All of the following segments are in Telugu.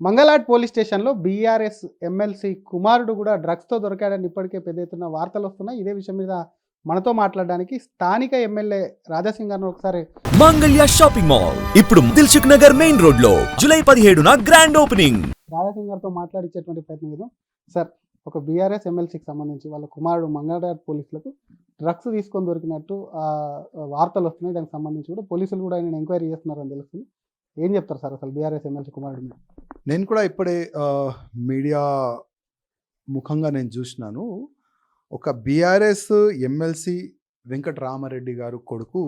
మంగళాడ్ పోలీస్ స్టేషన్‌లో బీఆర్ఎస్ ఎమ్మెల్సీ కుమారుడు గూడా డ్రగ్స్‌తో దొరికాడని ఇప్పటికే పెద్ద ఎత్తున వార్తలొస్తున్నాయి. ఇదే విషయం మీద మనతో మాట్లాడడానికి స్థానిక ఎమ్మెల్యే రాజాసింగ్ గారిని ఒకసారి మంగళ్య షాపింగ్ మాల్ ఇప్పుడు దిల్సుఖ్ నగర్ మెయిన్ రోడ్ లో జూలై 17న గ్రాండ్ ఓపెనింగ్. రాజాసింగ్ గారితో మాట్లాడించేటువంటి ప్రయత్నం చేద్దాం. సార్, ఒక బీఆర్ఎస్ ఎమ్మెల్సీకి సంబంధించి వాళ్ళ కుమారుడు మంగళాడ్ పోలీసులకు డ్రగ్స్ తీసుకొని దొరికినట్టు వార్తలొస్తున్నాయి. దానికి సంబంధించి కూడా పోలీసులు కూడా ఆయనను ఎంక్వైరీ చేస్తున్నారని తెలుస్తుంది. ఏం చెప్తారు సార్ అసలు బీఆర్ఎస్ ఎమ్మెల్సీ కుమారుడు మీద? నేను కూడా ఇప్పుడే మీడియా ముఖంగా నేను చూసినాను. ఒక బీఆర్ఎస్ ఎమ్మెల్సీ వెంకటరామారెడ్డి గారు కొడుకు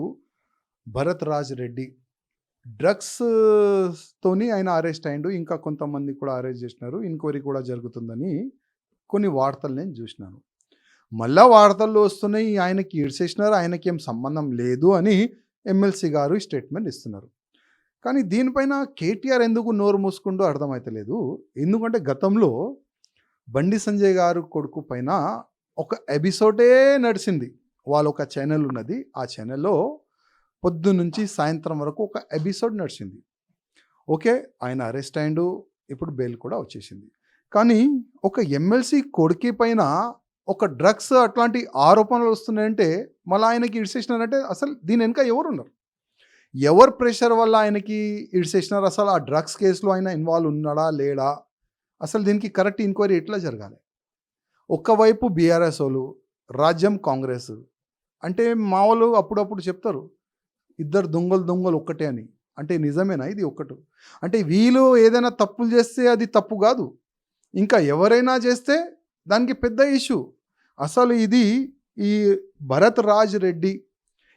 భరత్ రాజ్ రెడ్డి డ్రగ్స్ తోని ఆయన అరెస్ట్ అయ్యిండు. ఇంకా కొంతమంది కూడా అరెస్ట్ చేసినారు. ఎంక్వైరీ కూడా జరుగుతుందని కొన్ని వార్తలు నేను చూసినాను. మళ్ళా వార్తల్లో వస్తున్నాయి ఆయనకి ఇడిసేసినారు, ఆయనకి ఏం సంబంధం లేదు అని ఎమ్మెల్సీ గారు స్టేట్మెంట్ ఇస్తున్నారు. కానీ దీనిపైన కేటీఆర్ ఎందుకు నోరు మూసుకుంటూ అర్థమవుతలేదు. ఎందుకంటే గతంలో బండి సంజయ్ గారు కొడుకు పైన ఒక ఎపిసోడే నడిచింది. వాళ్ళ ఒక ఛానల్ ఉన్నది. ఆ ఛానల్లో పొద్దు నుంచి సాయంత్రం వరకు ఒక ఎపిసోడ్ నడిచింది. ఓకే, ఆయన అరెస్ట్ అయ్యిండు, ఇప్పుడు బెయిల్ కూడా వచ్చేసింది. కానీ ఒక ఎమ్మెల్సీ కొడుకు పైన ఒక డ్రగ్స్ అట్లాంటి ఆరోపణలు వస్తున్నాయంటే మళ్ళీ ఆయనకి ఇడిసేసినారంటే అసలు దీని వెనుక ఎవరున్నారు? ఎవరు ప్రెషర్ వల్ల ఆయనకి ఇడిసేసినారు? అసలు ఆ డ్రగ్స్ కేసులో ఆయన ఇన్వాల్వ్ ఉన్నాడా లేడా? అసలు దీనికి కరెక్ట్ ఎంక్వైరీ ఎట్లా జరగాలి? ఒక్కవైపు బీఆర్ఎస్ వాళ్ళు, రాజ్యం కాంగ్రెస్. అంటే మా వాళ్ళు అప్పుడప్పుడు చెప్తారు ఇద్దరు దొంగలు ఒక్కటే అని. అంటే నిజమేనా ఇది ఒక్కటి? అంటే వీళ్ళు ఏదైనా తప్పులు చేస్తే అది తప్పు కాదు, ఇంకా ఎవరైనా చేస్తే దానికి పెద్ద ఇష్యూ. అసలు ఇది ఈ భరత్ రాజ్ రెడ్డి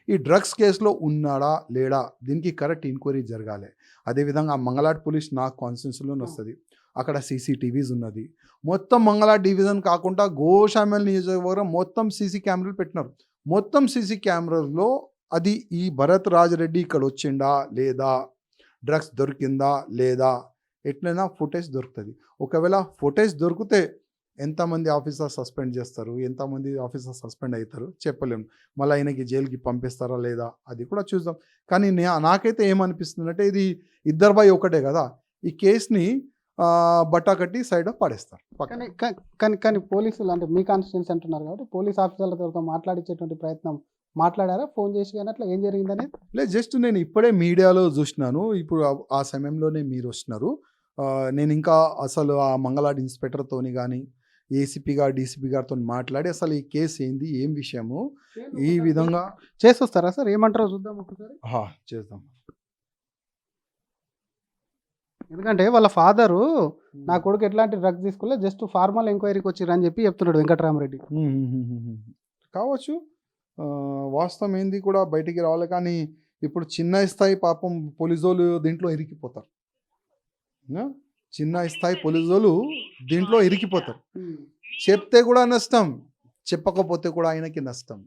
ఈ డ్రగ్స్ కేసులో ఉన్నాడా లేడా దీనికి కరెక్ట్ ఎంక్వైరీ జరగాలి. అదేవిధంగా మంగళాడ్ పోలీస్ నా కాన్స్టిట్యూన్సీలోనే వస్తుంది. అక్కడ సీసీటీవీస్ ఉన్నది. మొత్తం మంగళాడ్ డివిజన్ కాకుండా గోషామల్ నియోజకవర్గం మొత్తం సీసీ కెమెరాలు పెట్టినారు. మొత్తం సీసీ కెమెరాల్లో అది ఈ భరత్ రాజ్ రెడ్డి ఇక్కడ వచ్చిండా లేదా, డ్రగ్స్ దొరికిందా లేదా, ఎట్లయినా ఫుటేజ్ దొరుకుతుంది. ఒకవేళ ఫుటేజ్ దొరికితే ఎంతమంది ఆఫీసర్ సస్పెండ్ చేస్తారు, ఎంతమంది ఆఫీసర్ సస్పెండ్ అవుతారు చెప్పలేము. మళ్ళీ ఆయనకి జైలుకి పంపిస్తారా లేదా అది కూడా చూద్దాం. కానీ నాకైతే ఏమనిపిస్తుంది అంటే ఇది ఇద్దరు బై ఒకటే కదా, ఈ కేసుని బట్టా కట్టి సైడ్ పడేస్తారు. కానీ పోలీసులు అంటే మీ కాన్స్టిట్యూన్సీ అంటున్నారు కాబట్టి పోలీస్ ఆఫీసర్లతో మాట్లాడించేటువంటి ప్రయత్నం మాట్లాడారా ఫోన్ చేసి? కానీ అట్లా ఏం జరిగిందని లేదు, జస్ట్ నేను ఇప్పుడే మీడియాలో చూసినాను. ఇప్పుడు ఆ సమయంలోనే మీరు వస్తున్నారు. నేను ఇంకా అసలు ఆ మంగళాడ్ ఇన్స్పెక్టర్తోని కానీ ఏసీపీ గారు డీసీపీ గారితో మాట్లాడి అసలు ఈ కేసు ఏంది ఏం విషయము ఈ విధంగా చేసొస్తారా సార్? ఏమంటారో చూద్దాం ఒకసారి. చేద్దాం. ఎందుకంటే వాళ్ళ ఫాదరు నా కొడుకు ఎట్లాంటి డ్రగ్స్ తీసుకోలే, జస్ట్ ఫార్మల్ ఎంక్వైరీకి వచ్చిరని చెప్పి చెప్తున్నాడు వెంకటరామరెడ్డి. కావచ్చు, వాస్తవం ఏంది కూడా బయటికి రావాలి. కానీ ఇప్పుడు చిన్న స్థాయి పాపం పోలీసోళ్ళు దీంట్లో ఇరికిపోతారు. చిన్న స్థాయి పోలీసోళ్ళు దీంట్లో ఇరికిపోతారు. చెప్తే కూడా నష్టం, చెప్పకపోతే కూడా ఆయనకి నష్టం.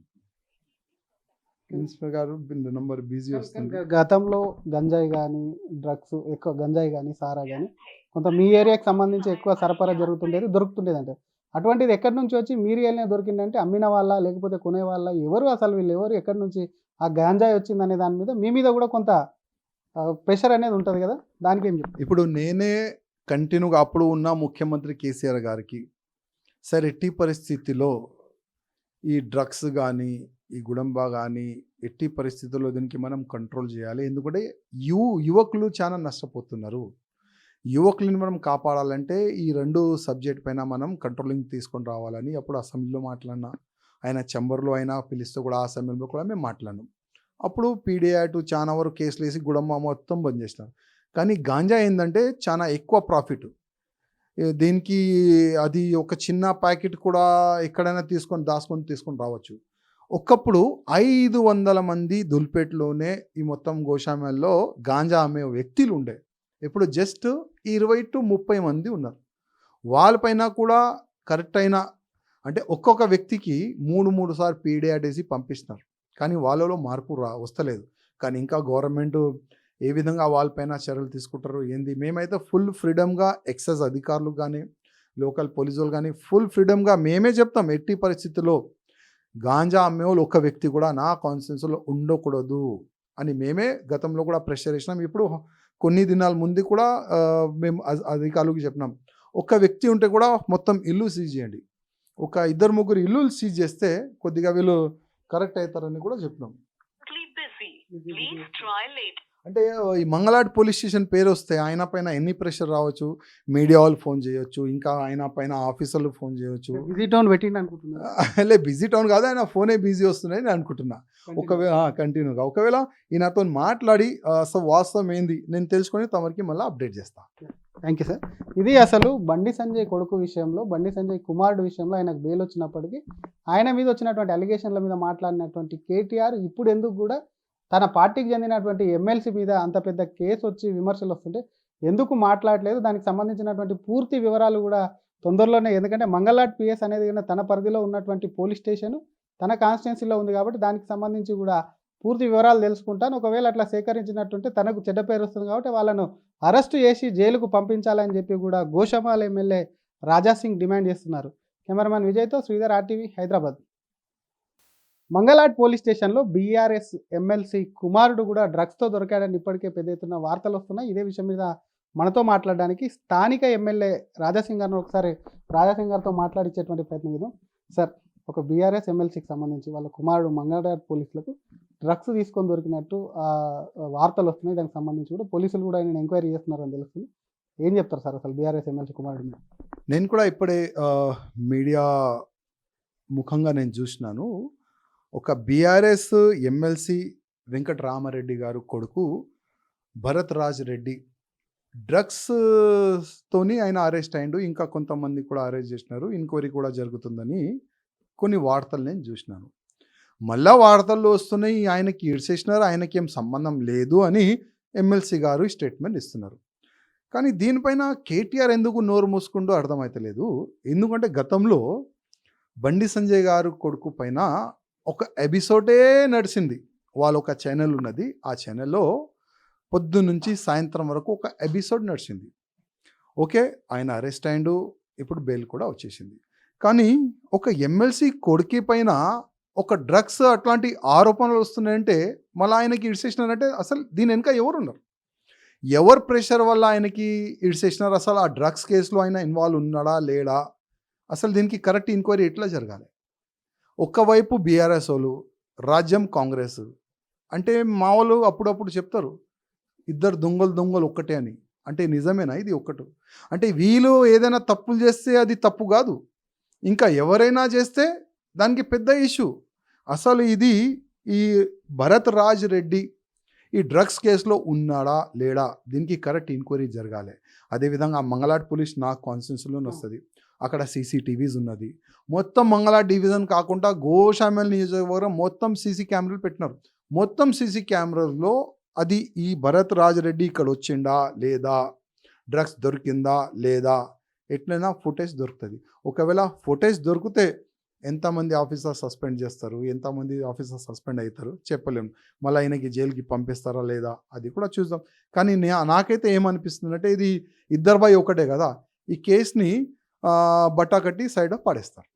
ఇన్స్పెక్టర్ గారు నంబర్ బిజీ వస్తుంది. గతంలో గంజాయి కానీ డ్రగ్స్ ఎక్కువ, గంజాయి కానీ సారా కానీ కొంత మీ ఏరియాకి సంబంధించి ఎక్కువ సరఫరా దొరుకుతుండేది అంటే అటువంటిది ఎక్కడి నుంచి వచ్చి మీరు ఏరియానే దొరికిందంటే అమ్మిన వాళ్ళ లేకపోతే కొనే వాళ్ళ ఎవరు, అసలు వీళ్ళు ఎవరు, ఎక్కడి నుంచి ఆ గంజాయి వచ్చిందనే దాని మీద మీ మీద కూడా కొంత ప్రెషర్ అనేది ఉంటుంది కదా, దానికి ఏం చెప్తారు? ఇప్పుడు నేనే కంటిన్యూగా అప్పుడు ఉన్న ముఖ్యమంత్రి కేసీఆర్ గారికి సార్ ఎట్టి పరిస్థితిలో ఈ డ్రగ్స్ కానీ ఈ గుడంబా కానీ ఎట్టి పరిస్థితుల్లో దీనికి మనం కంట్రోల్ చేయాలి. ఎందుకంటే యువకులు చాలా నష్టపోతున్నారు. యువకులను మనం కాపాడాలంటే ఈ రెండు సబ్జెక్ట్ పైన మనం కంట్రోలింగ్ తీసుకొని రావాలని అప్పుడు అసెంబ్లీలో మాట్లాడినా, ఆయన చెంబర్లో అయినా పిలిస్తే కూడా ఆ అసెంబ్లీలో కూడా మేము మాట్లాడినాం. అప్పుడు పీడీ యాక్ట్ చాలా వరకు కేసులు వేసి గుడంబా మొత్తం బంద్ చేసినారు. కానీ గాంజా ఏంటంటే చాలా ఎక్కువ ప్రాఫిట్ దీనికి. అది ఒక చిన్న ప్యాకెట్ కూడా ఎక్కడైనా తీసుకొని రావచ్చు. ఒకప్పుడు 500 మంది దుల్పేటలోనే ఈ మొత్తం గోషామల్లో గాంజా అమ్మే వ్యక్తులు ఉండే. ఇప్పుడు జస్ట్ 20 to 30 మంది ఉన్నారు. వాళ్ళపైన కూడా కరెక్ట్ అయిన అంటే ఒక్కొక్క వ్యక్తికి 3 సార్లు పీడీ యాక్ట్ వేసి పంపిస్తున్నారు. కానీ వాళ్ళలో మార్పు వస్తలేదు. కానీ ఇంకా గవర్నమెంట్ ఏ విధంగా వాళ్ళపైన చర్యలు తీసుకుంటారు ఏంది? మేమైతే ఫుల్ ఫ్రీడమ్గా ఎక్సైజ్ అధికారులు కానీ లోకల్ పోలీసులు కానీ ఫుల్ ఫ్రీడమ్గా మేమే చెప్తాం, ఎట్టి పరిస్థితుల్లో గాంజా అమ్మేవాళ్ళు ఒక్క వ్యక్తి కూడా నా కాన్స్టిట్యూన్సీలో ఉండకూడదు అని మేమే గతంలో కూడా ప్రెషర్ ఇచ్చినాం. ఇప్పుడు కొన్ని దినాల ముందు కూడా మేము అధికారులకు చెప్పినాం, ఒక వ్యక్తి ఉంటే కూడా మొత్తం ఇల్లు సీజ్ చేయండి, ఒక ఇద్దరు ముగ్గురు ఇల్లు సీజ్ చేస్తే కొద్దిగా వీళ్ళు కరెక్ట్ అవుతారని కూడా చెప్పినాం. అంటే ఈ మంగళాడ్ పోలీస్ స్టేషన్ పేరు వస్తే ఆయన పైన ఎన్ని ప్రెషర్ రావచ్చు, మీడియా వాళ్ళు ఫోన్ చేయొచ్చు, ఇంకా ఆయన పైన ఆఫీసర్లు ఫోన్ చేయొచ్చు. బిజీ టౌన్ పెట్టిండి అనుకుంటున్నా. లే బిజీ టౌన్ కాదు, ఆయన ఫోనే బిజీ వస్తున్నాయి నేను అనుకుంటున్నా. ఒకవేళ కంటిన్యూగా ఒకవేళ ఈయనతో మాట్లాడి అసలు వాస్తవం ఏంది నేను తెలుసుకొని తమరికి మళ్ళీ అప్డేట్ చేస్తా. Thank you sir. ఇది అసలు బండి సంజయ్ కొడుకు విషయంలో, బండి సంజయ్ కుమారుడు విషయంలో ఆయనకు బెయిల్ వచ్చినప్పటికీ ఆయన మీద వచ్చినటువంటి అలిగేషన్ల మీద మాట్లాడినటువంటి కేటీఆర్ ఇప్పుడు ఎందుకు కూడా తన పార్టీకి చెందినటువంటి ఎమ్మెల్సీ మీద అంత పెద్ద కేసు వచ్చి విమర్శలు వస్తుంటే ఎందుకు మాట్లాడలేదు, దానికి సంబంధించినటువంటి పూర్తి వివరాలు కూడా తొందరలోనే, ఎందుకంటే మంగళాడ్ పిఎస్ అనేది తన పరిధిలో ఉన్నటువంటి పోలీస్ స్టేషన్ తన కాన్స్టిట్యున్సీలో ఉంది కాబట్టి దానికి సంబంధించి కూడా పూర్తి వివరాలు తెలుసుకుంటాను. ఒకవేళ అట్లా సేకరించినట్టుంటే తనకు చెడ్డ పేరు వస్తుంది కాబట్టి వాళ్ళను అరెస్టు చేసి జైలుకు పంపించాలని చెప్పి కూడా గోషమాల్ ఎమ్మెల్యే రాజాసింగ్ డిమాండ్ చేస్తున్నారు. కెమెరామెన్ విజయ్తో శ్రీధర్, RTV, హైదరాబాద్. మంగళాడ్ పోలీస్ స్టేషన్లో బీఆర్ఎస్ ఎమ్మెల్సీ కుమారుడు కూడా డ్రగ్స్తో దొరికాడని ఇప్పటికే పెద్ద ఎత్తున వార్తలు వస్తున్నాయి. ఇదే విషయం మీద మనతో మాట్లాడడానికి స్థానిక ఎమ్మెల్యే రాజాసింగ్ గారిని ఒకసారి రాజాసింగ్ గారితో మాట్లాడించేటువంటి ప్రయత్నం చేద్దాం. సార్, ఒక బీఆర్ఎస్ ఎమ్మెల్సీకి సంబంధించి వాళ్ళ కుమారుడు మంగళాడ్ పోలీసులకు డ్రగ్స్ తీసుకొని దొరికినట్టు వార్తలు వస్తున్నాయి. దానికి సంబంధించి కూడా పోలీసులు కూడా ఆయన ఎంక్వైరీ చేస్తున్నారని తెలుస్తుంది. ఏం చెప్తారు సార్ అసలు బీఆర్ఎస్ ఎమ్మెల్సీ కుమారుడు మీద? నేను కూడా ఇప్పుడే మీడియా ముఖంగా నేను చూసినాను, ఒక బీఆర్ఎస్ ఎమ్మెల్సీ వెంకటరామారెడ్డి గారు కొడుకు భరత్ రాజ్ రెడ్డి డ్రగ్స్ తోని ఆయన అరెస్ట్ అయ్యిండు, ఇంకా కొంతమంది కూడా అరెస్ట్ చేసినారు, ఎంక్వైరీ కూడా జరుగుతుందని కొన్ని వార్తలు నేను చూసినాను. మళ్ళా వార్తల్లో వస్తున్నాయి ఆయనకి ఇడిసేసినారు, ఆయనకి ఏం సంబంధం లేదు అని ఎమ్మెల్సీ గారు స్టేట్మెంట్ ఇస్తున్నారు. కానీ దీనిపైన కేటీఆర్ ఎందుకు నోరు మూసుకుంటూ అర్థమవుతలేదు. ఎందుకంటే గతంలో బండి సంజయ్ గారు కొడుకు పైన ఒక ఎపిసోడే నడిచింది. వాళ్ళ ఒక ఛానల్ ఉన్నది, ఆ ఛానల్లో పొద్దు నుంచి సాయంత్రం వరకు ఒక ఎపిసోడ్ నడిచింది. ఓకే, ఆయన అరెస్ట్ అయ్యిండు, ఇప్పుడు బెయిల్ కూడా వచ్చేసింది. కానీ ఒక ఎమ్మెల్సీ కొడుకు పైన ఒక డ్రగ్స్ అట్లాంటి ఆరోపణలు వస్తున్నాయంటే మళ్ళీ ఆయనకి ఇడిసేసినారంటే అసలు దీని వెనుక ఎవరున్నారు, ఎవరు ప్రెషర్ వల్ల ఆయనకి ఇడిసేసినారు, అసలు ఆ డ్రగ్స్ కేసులో ఆయన ఇన్వాల్వ్ ఉన్నాడా లేడా, అసలు దీనికి కరెక్ట్ ఎంక్వైరీ ఎట్లా జరగాలి? ఒక్కవైపు బీఆర్ఎస్ వాళ్ళు, రాజ్యం కాంగ్రెస్. అంటే మా వాళ్ళు అప్పుడప్పుడు చెప్తారు ఇద్దరు దొంగలు ఒక్కటే అని. అంటే నిజమేనా ఇది ఒక్కటి? అంటే వీళ్ళు ఏదైనా తప్పులు చేస్తే అది తప్పు కాదు, ఇంకా ఎవరైనా చేస్తే దానికి పెద్ద ఇష్యూ. అసలు ఇది ఈ భరత్ రాజ్ రెడ్డి ఈ డ్రగ్స్ కేసులో ఉన్నాడా లేడా, దీనికి కరెక్ట్ ఎంక్వైరీ జరగాలి. అదేవిధంగా మంగళాడ్ పోలీస్ నా కాన్స్టిట్యున్సీలోనే వస్తుంది, అక్కడ CCTVs ఉన్నది. మొత్తం మంగళాడ్ డివిజన్ కాకుండా గోషామల్ నియోజకవర్గం మొత్తం CC కెమెరాలు పెట్టినారు. మొత్తం CC కెమెరాల్లో అది ఈ భరత్ రాజ్ రెడ్డి ఇక్కడ వచ్చిండా లేదా, డ్రగ్స్ దొరికిందా లేదా, ఎట్లయినా ఫుటేజ్ దొరుకుతుంది. ఒకవేళ ఫుటేజ్ దొరికితే ఎంతమంది ఆఫీసర్ సస్పెండ్ చేస్తారు, ఎంతమంది ఆఫీసర్ సస్పెండ్ అవుతారు చెప్పలేము. మళ్ళీ ఆయనకి జైలుకి పంపిస్తారా లేదా అది కూడా చూద్దాం. కానీ నాకైతే ఏమనిపిస్తుందంటే ఇది ఇద్దరు బై ఒకటే కదా, ఈ కేసుని బట్టా కట్టి సైడ్ పడేస్తారు.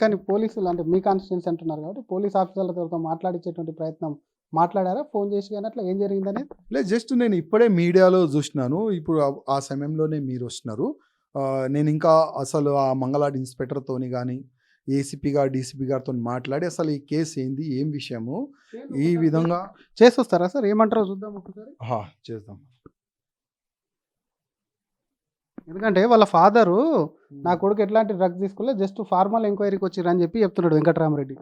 కానీ పోలీసులు అంటే మీ కాన్స్టిట్యున్సీ అంటున్నారు కాబట్టి పోలీస్ ఆఫీసర్లతో మాట్లాడించేటువంటి ప్రయత్నం మాట్లాడారా ఫోన్ చేసి? కానీ అట్లా ఏం జరిగిందని లేదు, జస్ట్ నేను ఇప్పుడే మీడియాలో చూసినాను. ఇప్పుడు ఆ సమయంలోనే మీరు వస్తున్నారు. నేను ఇంకా అసలు ఆ మంగళాడ్ ఇన్స్పెక్టర్తోని కానీ ACP గారు DCP గారితో మాట్లాడి అసలు ఈ కేసు ఏంది ఏం విషయము ఈ విధంగా చేసొస్తారా సార్? ఏమంటారో చూద్దాం ఒకసారి. చేద్దాం. ఎందుకంటే వాళ్ళ ఫాదరు నా కొడుకు ఎట్లాంటి డ్రగ్స్ తీసుకోలే, జస్ట్ ఫార్మల్ ఎంక్వైరీకి వచ్చిరని చెప్పి చెప్తున్నాడు వెంకటరామరెడ్డి.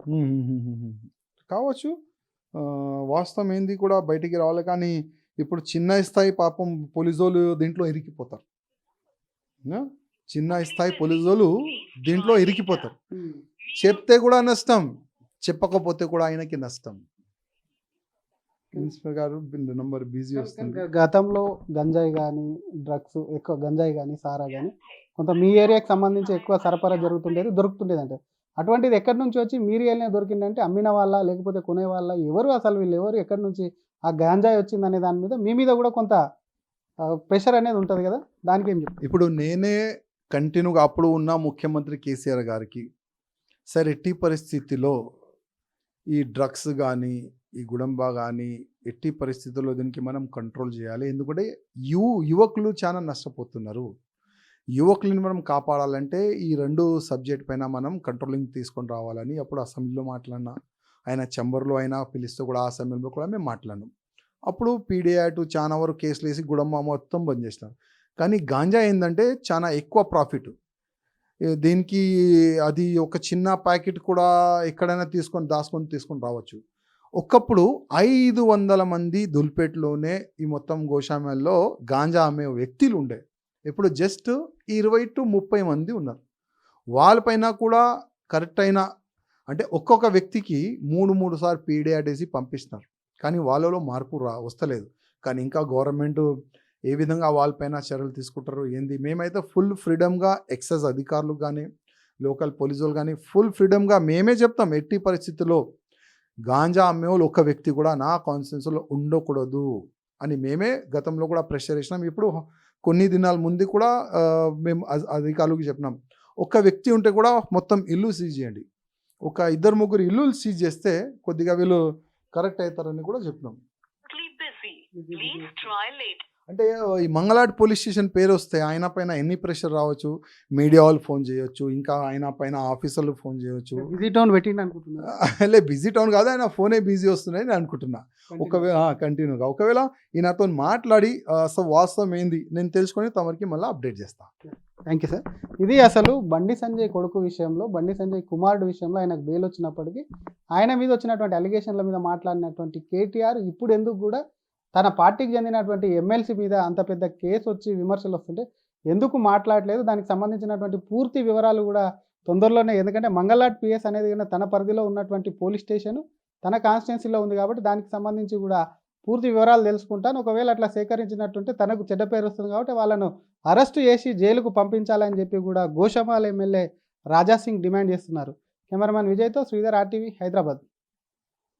కావచ్చు, వాస్తవం ఏంది కూడా బయటికి రావాలి. కానీ ఇప్పుడు చిన్న స్థాయి పాపం పోలీసోళ్ళు దీంట్లో ఇరికిపోతారు. చిన్న స్థాయి పోలీసోళ్ళు దీంట్లో ఇరికిపోతారు. చెప్తే కూడా నష్టం, చెప్పకపోతే కూడా ఆయనకి నష్టం. ఇన్స్పెక్టర్ గారు నంబర్ బిజీ వస్తుంది. గతంలో గంజాయి కానీ డ్రగ్స్ ఎక్కువ, గంజాయి కానీ సారా కానీ కొంత మీ ఏరియాకి సంబంధించి ఎక్కువ సరఫరా దొరుకుతుండేది అంటే అటువంటిది ఎక్కడి నుంచి వచ్చి మీ ఏరియాలోనే దొరికిందంటే అమ్మిన వాళ్ళ లేకపోతే కొనే వాళ్ళ ఎవరు, అసలు వీళ్ళు ఎవరు, ఎక్కడి నుంచి ఆ గంజాయి వచ్చిందనే దాని మీద మీ మీద కూడా కొంత ప్రెషర్ అనేది ఉంటుంది కదా, దానికి ఏం చెప్తారు? ఇప్పుడు నేనే కంటిన్యూగా అప్పుడు ఉన్న ముఖ్యమంత్రి కేసీఆర్ గారికి సార్ ఎట్టి పరిస్థితిలో ఈ డ్రగ్స్ కానీ ఈ గుడంబ కానీ ఎట్టి పరిస్థితుల్లో దీనికి మనం కంట్రోల్ చేయాలి. ఎందుకంటే యువకులు చాలా నష్టపోతున్నారు. యువకులను మనం కాపాడాలంటే ఈ 2 సబ్జెక్ట్ పైన మనం కంట్రోలింగ్ తీసుకొని రావాలని అప్పుడు అసెంబ్లీలో మాట్లాడినా, ఆయన చెంబర్లో అయినా పిలిస్తే కూడా ఆ సమయంలో కూడా మేము మాట్లాడినాం. అప్పుడు పీడీ యాక్ట్ చాలా వరకు కేసులు వేసి గుడంబ మొత్తం బంద్ చేసినారు. కానీ గాంజా ఏందంటే చాలా ఎక్కువ ప్రాఫిట్. దీనికి అది ఒక చిన్న ప్యాకెట్ కూడా ఎక్కడైనా తీసుకొని రావచ్చు. ఒకప్పుడు 500 మంది దుల్పేట్లోనే ఈ మొత్తం గోషామల్లో గాంజా అమ్మే వ్యక్తులు ఉండే. ఇప్పుడు జస్ట్ 20-30 మంది ఉన్నారు. వాళ్ళపైన కూడా కరెక్ట్ అయిన అంటే ఒక్కొక్క వ్యక్తికి 3 సార్లు పీడీ యాక్ట్ వేసి పంపిస్తున్నారు. కానీ వాళ్ళలో మార్పు వస్తలేదు. కానీ ఇంకా గవర్నమెంట్ ఏ విధంగా వాళ్ళపైన చర్యలు తీసుకుంటారు ఏంది? మేమైతే ఫుల్ ఫ్రీడమ్గా ఎక్సైజ్ అధికారులు కానీ లోకల్ పోలీసులు కానీ ఫుల్ ఫ్రీడమ్గా మేమే చెప్తాం, ఎట్టి పరిస్థితుల్లో గాంజా అమ్మేవాళ్ళు ఒక్క వ్యక్తి కూడా నా కాన్స్టిట్యున్సీలో ఉండకూడదు అని మేమే గతంలో కూడా ప్రెషర్ ఇచ్చినాం. ఇప్పుడు కొన్ని దినాల ముందు కూడా మేము అధికారులకు చెప్పినాం, ఒక్క వ్యక్తి ఉంటే కూడా మొత్తం ఇల్లు సీజ్ చేయండి. ఒక 2-3 ఇల్లు సీజ్ చేస్తే కొద్దిగా వీళ్ళు కరెక్ట్ అవుతారని కూడా చెప్పినాం. అంటే ఈ మంగళాడ్ పోలీస్ స్టేషన్ పేరు వస్తే ఆయన పైన ఎన్ని ప్రెషర్ రావచ్చు, మీడియా వాళ్ళు ఫోన్ చేయొచ్చు, ఇంకా ఆయన పైన ఆఫీసర్లు ఫోన్ చేయొచ్చు. బిజీ టౌన్ పెట్టిండి అనుకుంటున్నా. లే బిజీ టౌన్ కాదు, ఆయన ఫోనే బిజీ వస్తున్నాయి నేను అనుకుంటున్నా. కంటిన్యూగా ఒకవేళ ఈయనతో మాట్లాడి అసలు వాస్తవం ఏంది నేను తెలుసుకొని తమరికి మళ్ళీ అప్డేట్ చేస్తాను. Thank you sir. ఇది అసలు బండి సంజయ్ కొడుకు విషయంలో, బండి సంజయ్ కుమారుడు విషయంలో ఆయనకు బెయిల్ వచ్చినప్పటికీ ఆయన మీద వచ్చినటువంటి అలిగేషన్ల మీద మాట్లాడినటువంటి కేటీఆర్ ఇప్పుడు ఎందుకు కూడా తన పార్టీకి చెందినటువంటి ఎమ్మెల్సీ మీద అంత పెద్ద కేసు వచ్చి విమర్శలు వస్తుంటే ఎందుకు మాట్లాడలేదు? దానికి సంబంధించినటువంటి పూర్తి వివరాలు కూడా తొందరలోనే, ఎందుకంటే మంగళాట్ పిఎస్ అనేది తన పరిధిలో ఉన్నటువంటి పోలీస్ స్టేషన్ తన కాన్స్టిట్యున్సీలో ఉంది కాబట్టి దానికి సంబంధించి కూడా పూర్తి వివరాలు తెలుసుకుంటాను. ఒకవేళ అట్లా సేకరించినట్టుంటే తనకు చెడ్డ పేరు వస్తుంది కాబట్టి వాళ్ళను అరెస్టు చేసి జైలుకు పంపించాలని చెప్పి కూడా గోషామాల్ ఎమ్మెల్యే రాజాసింగ్ డిమాండ్ చేస్తున్నారు. కెమెరామెన్ విజయ్తో శ్రీధర్, RTV, హైదరాబాద్.